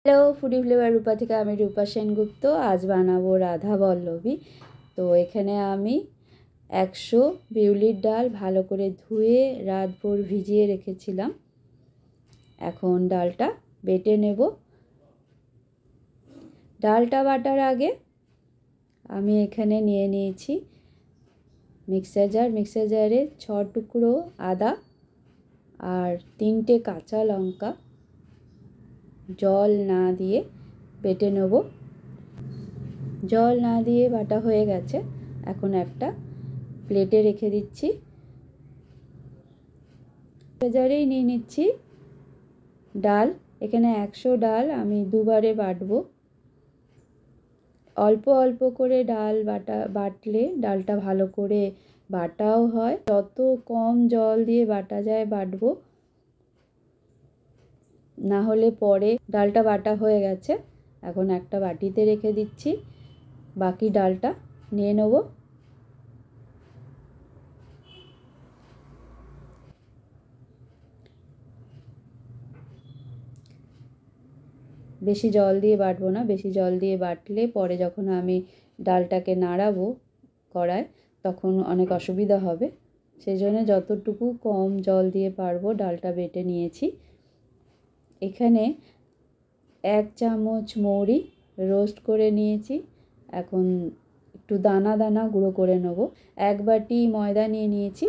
Hello foodie flavour রূপা থেকে আমি রূপা সেনগুপ্ত। আজ বানাবো রাধা বল্লভী। তো এখানে আমি 100 বিউলির ডাল ভালো করে ধুয়ে রাতভর ভিজিয়ে রেখেছিলাম। এখন ডালটা বেটে নেব। ডালটা বাটার আগে আমি এখানে নিয়ে নিয়েছি মিক্সার জারে 6 টুকরো আদা আর 3টে কাঁচা লঙ্কা জল না দিয়ে বেটে নেব। জল না দিয়ে বাটা হয়ে গেছে। এখন একটা প্লেটে রেখে দিচ্ছি। জারেই নিয়ে নিচ্ছি ডাল। এখানে 100 ডাল আমি দুবারে বাটবো। অল্প অল্প করে ডাল বাটলে ডালটা ভালো করে বাটাও হয়। যত কম জল দিয়ে বাটা যায় বাটবো, না হলে পরে ডালটা বাটা হয়ে গেছে। এখন একটা বাটিতে রেখে দিচ্ছি, বাকি ডালটা নিয়ে নেব। বেশি জল দিয়ে বাটবো না, বেশি জল দিয়ে বাটলে পরে যখন আমি ডালটাকে নাড়াবো কড়ায় তখন অনেক অসুবিধা হবে। সেই জন্য যতটুকু কম জল দিয়ে পারবো ডালটা বেটে নিয়েছি। এখানে 1 চামচ মৌরি রোস্ট করে নিয়েছি। এখন একটু দানা দানা গুঁড়ো করে নেব। 1 বাটি ময়দা নিয়ে নিয়েছি,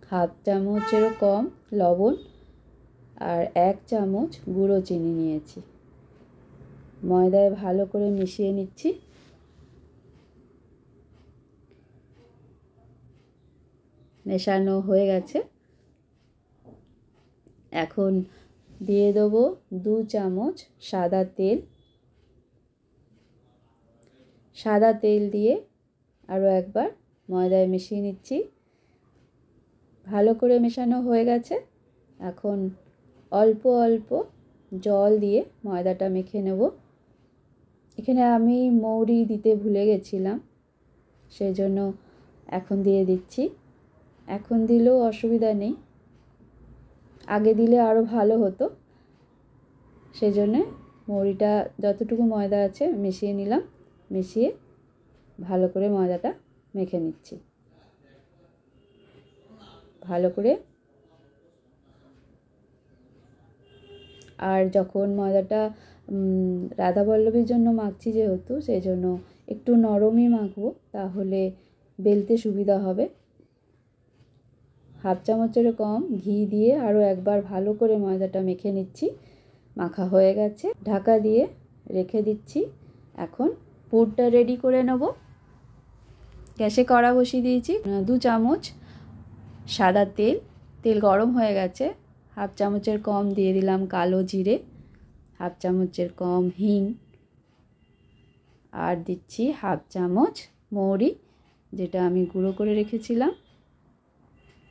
1/2 চামচেরও কম লবণ আর 1 চামচ গুঁড়ো চিনি নিয়েছি। ময়দায় ভালো করে মিশিয়ে নিচ্ছি। মেশানো হয়ে গেছে। এখন দিয়ে দেবো 2 চামচ সাদা তেল। সাদা তেল দিয়ে আরও একবার ময়দায় মিশিয়ে নিচ্ছি। ভালো করে মেশানো হয়ে গেছে। এখন অল্প অল্প জল দিয়ে ময়দাটা মেখে নেব। এখানে আমি মৌরি দিতে ভুলে গেছিলাম, সেই জন্য এখন দিয়ে দিচ্ছি। এখন দিলেও অসুবিধা নেই, আগে দিলে আরও ভালো হতো। সেই জন্যে মৌরিটা যতটুকু ময়দা আছে মিশিয়ে নিলাম। মিশিয়ে ভালো করে ময়দাটা মেখে নিচ্ছি। ভালো করে। আর যখন ময়দাটা রাধা বল্লভীর জন্য মাখছি যেহেতু, সেই জন্য একটু নরমই মাখবো, তাহলে বেলতে সুবিধা হবে। 1/2 চামচেরও কম ঘি দিয়ে আরও একবার ভালো করে ময়দাটা মেখে নিচ্ছি। মাখা হয়ে গেছে, ঢাকা দিয়ে রেখে দিচ্ছি। এখন পুরটা রেডি করে নেব। গ্যাসে কড়া বসিয়ে দিয়েছি। 2 চামচ সাদা তেল। তেল গরম হয়ে গেছে। 1/2 চামচের কম দিয়ে দিলাম কালো জিরে, 1/2 চামচের কম হিং, আর দিচ্ছি 1/2 চামচ মৌরি যেটা আমি গুঁড়ো করে রেখেছিলাম।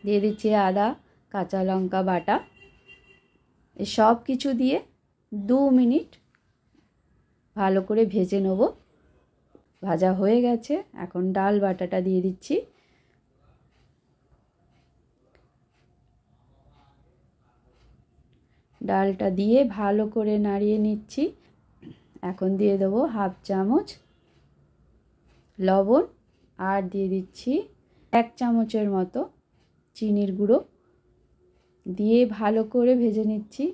দিয়ে দিচ্ছি আদা কাঁচা লঙ্কা বাটা। এই সব কিছু দিয়ে 2 মিনিট ভালো করে ভেজে নেব। ভাজা হয়ে গেছে। এখন ডাল বাটাটা দিয়ে দিচ্ছি। ডালটা দিয়ে ভালো করে নাড়িয়ে নিচ্ছি। এখন দিয়ে দেবো 1/2 চামচ লবণ আর দিয়ে দিচ্ছি 1 চামচের মতো চিনির গুঁড়ো। দিয়ে ভালো করে ভেজে নিচ্ছি।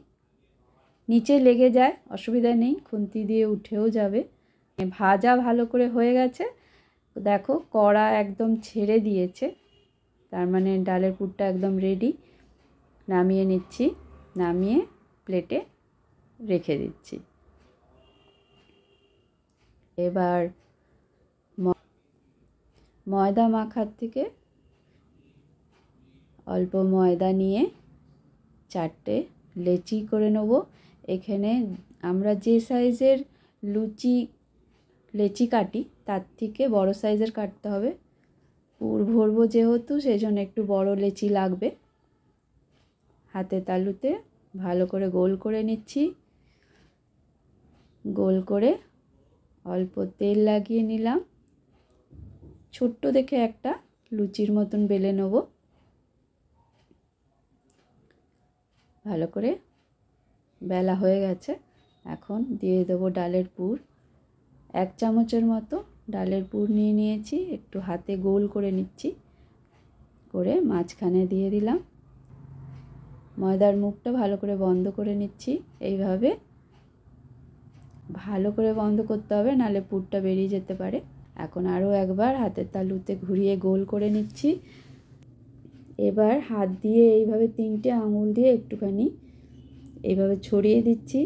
নিচে লেগে যায় অসুবিধা নেই, খুন্তি দিয়ে উঠেও যাবে। ভাজা ভালো করে হয়ে গেছে। দেখো কড়া একদম ছেড়ে দিয়েছে, তার মানে ডালের পুরটা একদম রেডি। নামিয়ে নিচ্ছি। নামিয়ে প্লেটে রেখে দিচ্ছি। এবার ময়দা মাখার থেকে অল্প ময়দা নিয়ে 4টে লেচি করে নেব। এখানে আমরা যে সাইজের লেচি কাটি তার থেকে বড় সাইজের কাটতে হবে। পুর ভরবো যেহেতু, সেই জন্য একটু বড় লেচি লাগবে। হাতে তালুতে ভালো করে গোল করে নিচ্ছি। গোল করে অল্প তেল লাগিয়ে নিলাম। ছোট্ট দেখে একটা লুচির মতন বেলে নেব। ভালো করে বেলা হয়ে গেছে। এখন দিয়ে দেবো ডালের পুর। 1 চামচের মতো ডালের পুর নিয়ে নিয়েছি, একটু হাতে গোল করে নিচ্ছি, করে মাঝখানে দিয়ে দিলাম। ময়দার মুখটা ভালো করে বন্ধ করে নিচ্ছি। এইভাবে ভালো করে বন্ধ করতে হবে, নাহলে পুরটা বেরিয়ে যেতে পারে। এখন আরও একবার হাতের তালুতে ঘুরিয়ে গোল করে নিচ্ছি। এবার হাত দিয়ে এইভাবে 3টে আঙুল দিয়ে একটুখানি এইভাবে ছড়িয়ে দিচ্ছি,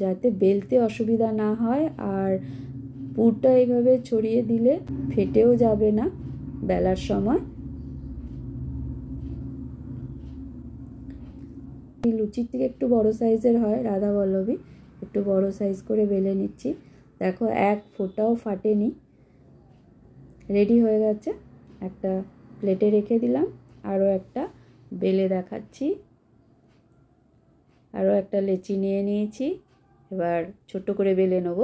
যাতে বেলতে অসুবিধা না হয়। আর পুরটা এইভাবে ছড়িয়ে দিলে ফেটেও যাবে না বেলার সময়। লুচির থেকে একটু বড় সাইজের হয় রাধাবল্লভী, একটু বড় সাইজ করে বেলে নিচ্ছি। দেখো এক ফোঁটাও ফাটেনি, রেডি হয়ে গেছে। একটা প্লেটে রেখে দিলাম। আরও একটা বেলে দেখাচ্ছি। আরও একটা লেচি নিয়ে নিয়েছি, এবার ছোট করে বেলে নেব।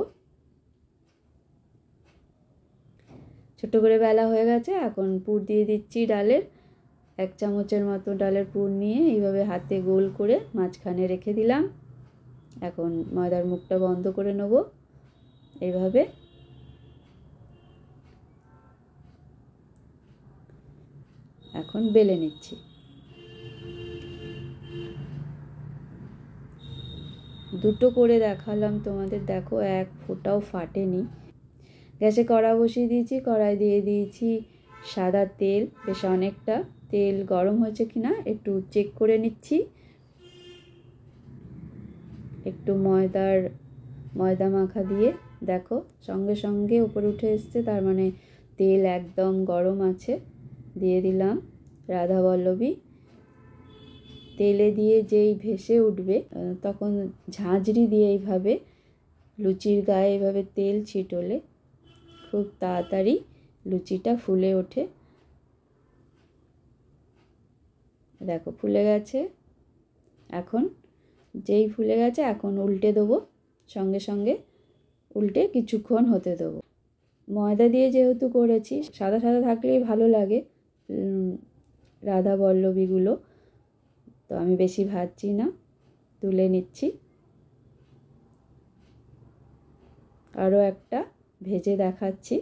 ছোট করে বেলা হয়ে গেছে। এখন পুর দিয়ে দিচ্ছি ডালের। 1 চামচের মতো ডালের পুর নিয়ে এইভাবে হাতে গোল করে মাঝখানে রেখে দিলাম। এখন ময়দার মুখটা বন্ধ করে নেব। এইভাবে এখন বেলে নিচ্ছি। দুটো করে দেখালাম তোমাদের, দেখো এক ফোঁটাও ফাটেনি। গ্যাসে কড়া বসিয়ে দিয়েছি, কড়াই দিয়ে দিয়েছি সাদা তেল। বেশ অনেকটা তেল গরম হয়েছে কিনা একটু চেক করে নিচ্ছি। একটু ময়দা মাখা দিয়ে দেখো সঙ্গে সঙ্গে উপরে উঠে এসছে, তার মানে তেল একদম গরম আছে। দিয়ে দিলাম রাধাবল্লভী। তেলে দিয়ে যেই ভেসে উঠবে তখন ঝাঁঝরি দিয়ে এইভাবে লুচির গায়ে এইভাবে তেল ছিটলে খুব তাড়াতাড়ি লুচিটা ফুলে ওঠে। দেখো ফুলে গেছে। এখন যেই ফুলে গেছে এখন উল্টে দেবো, সঙ্গে সঙ্গে উল্টে কিছুক্ষণ হতে দেবো। ময়দা দিয়ে যেহেতু করেছি, সাদা সাদা থাকলেই ভালো লাগে রাধাবল্লভীগুলো, তো আমি বেশি ভাজছি না, তুলে নিচ্ছি। আরও একটা ভেজে দেখাচ্ছি।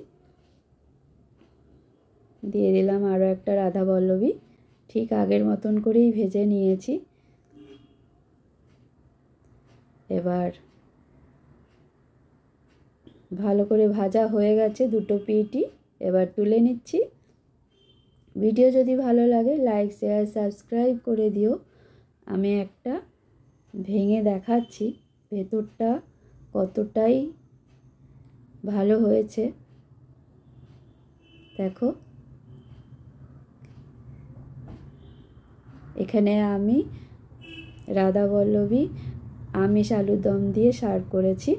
দিয়ে দিলাম আরও একটা রাধাবল্লভী, ঠিক আগের মতন করেই ভেজে নিয়েছি। এবার ভালো করে ভাজা হয়ে গেছে দুটো পিঠই, এবার তুলে নিচ্ছি। ভিডিও যদি ভালো লাগে লাইক শেয়ার সাবস্ক্রাইব করে দিও। আমি একটা ভেঙে দেখাচ্ছি ভেতরটা কতটাই ভালো হয়েছে। দেখো এখানে আমি রাধাবল্লভী আমিষ আলুর দম দিয়ে সার্ভ করেছি।